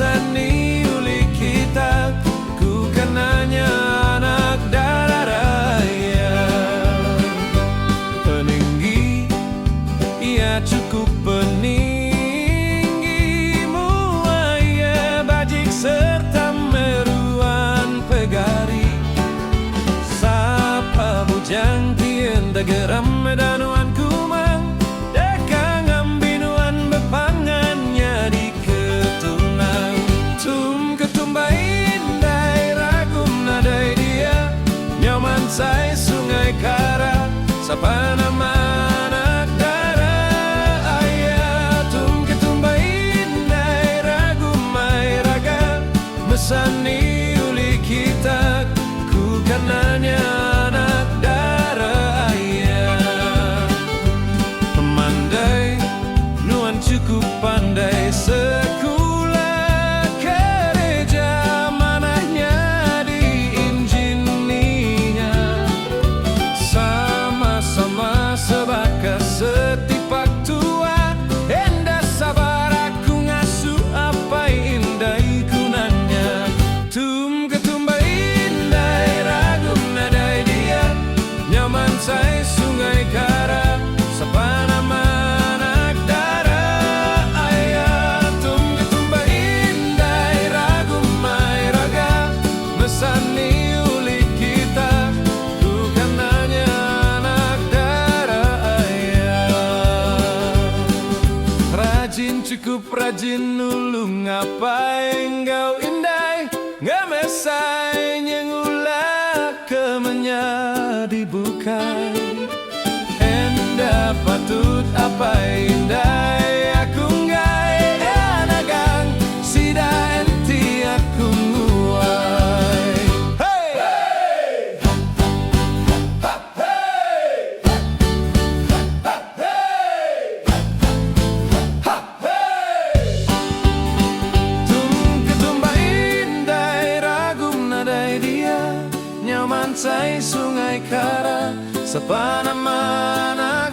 mesani uli kita, ku kenanya anak darah raya. Peninggi, ia cukup peninggi, muaya bajik serta meruan pegari. Sapa bujang tien dageram medanuan kumang, dekang ambinuan bepangannya di ketunang. Tum ketumba indai ragum nadai dia, nyaman say sungai kara, sapa nama anak darah ayah. Tum ketumba indai ragum mai raga, mesani uli kita, ku kananya anak darah ayah. Pemandai nuan cukup pandai, sekolah gereja manahnya diinjininya. Sama-sama sebakas setipak tua, endah sabar aku ngasuh apa indai kunanya. Tum ketumba indai ragum nadai dia, nyaman say sungai kara, sapa nama anak darah ayah. Tum ketumba indai ragum mai raga, mesani uli kita, ku kananya anak darah ayah. Rajin cukup rajin nulung apa engkau indai, ngamesai nyengula kemenya dibukai. Endah patut apa indai aku ngai anagang, sida enti aku nguai. Hey! Hey! Tum ketumba indai ragum nadai dia, nyaman say sungai kara, sapa nama anak